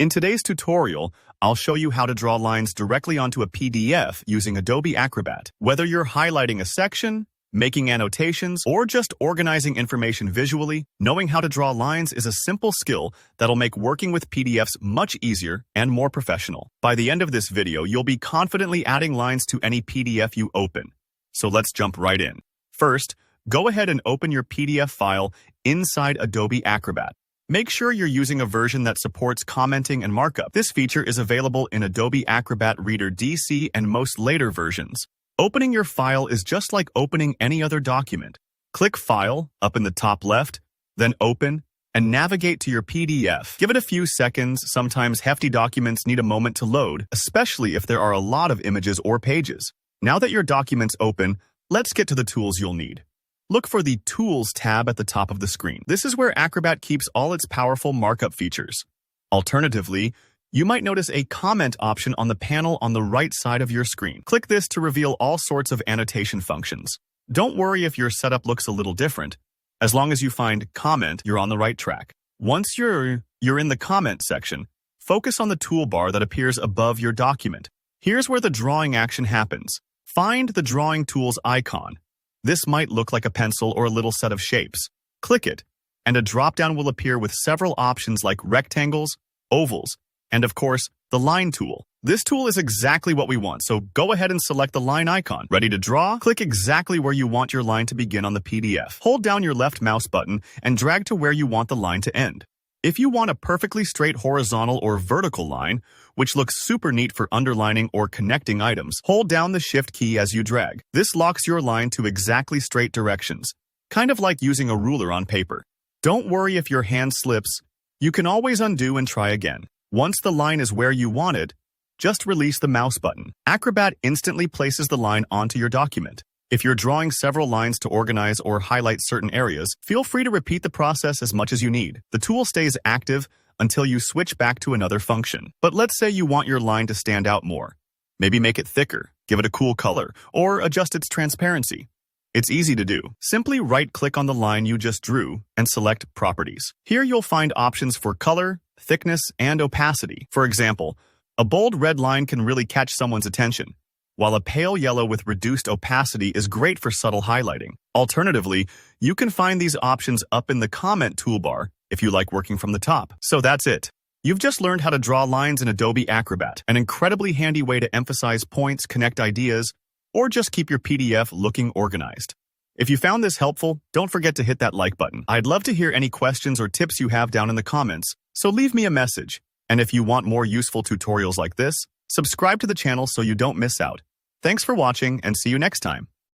In today's tutorial, I'll show you how to draw lines directly onto a PDF using Adobe Acrobat. Whether you're highlighting a section, making annotations, or just organizing information visually, knowing how to draw lines is a simple skill that'll make working with PDFs much easier and more professional. By the end of this video, you'll be confidently adding lines to any PDF you open. So let's jump right in. First, go ahead and open your PDF file inside Adobe Acrobat. Make sure you're using a version that supports commenting and markup. This feature is available in Adobe Acrobat Reader DC and most later versions. Opening your file is just like opening any other document. Click File up in the top left, then Open, and navigate to your PDF. Give it a few seconds. Sometimes hefty documents need a moment to load, especially if there are a lot of images or pages. Now that your document's open, let's get to the tools you'll need. Look for the Tools tab at the top of the screen. This is where Acrobat keeps all its powerful markup features. Alternatively, you might notice a comment option on the panel on the right side of your screen. Click this to reveal all sorts of annotation functions. Don't worry if your setup looks a little different. As long as you find Comment, you're on the right track. Once you're in the Comment section, focus on the toolbar that appears above your document. Here's where the drawing action happens. Find the Drawing Tools icon. This might look like a pencil or a little set of shapes. Click it, and a drop-down will appear with several options like rectangles, ovals, and of course, the Line tool. This tool is exactly what we want, so go ahead and select the line icon. Ready to draw? Click exactly where you want your line to begin on the PDF. Hold down your left mouse button and drag to where you want the line to end. If you want a perfectly straight horizontal or vertical line, which looks super neat for underlining or connecting items, hold down the Shift key as you drag. This locks your line to exactly straight directions, kind of like using a ruler on paper. Don't worry if your hand slips. You can always undo and try again. Once the line is where you want it, just release the mouse button. Acrobat instantly places the line onto your document. If you're drawing several lines to organize or highlight certain areas, feel free to repeat the process as much as you need. The tool stays active until you switch back to another function. But let's say you want your line to stand out more. Maybe make it thicker, give it a cool color, or adjust its transparency. It's easy to do. Simply right-click on the line you just drew and select Properties. Here you'll find options for color, thickness, and opacity. For example, a bold red line can really catch someone's attention, while a pale yellow with reduced opacity is great for subtle highlighting. Alternatively, you can find these options up in the Comment toolbar if you like working from the top. So that's it. You've just learned how to draw lines in Adobe Acrobat, an incredibly handy way to emphasize points, connect ideas, or just keep your PDF looking organized. If you found this helpful, don't forget to hit that like button. I'd love to hear any questions or tips you have down in the comments, so leave me a message. And if you want more useful tutorials like this, subscribe to the channel so you don't miss out. Thanks for watching and see you next time.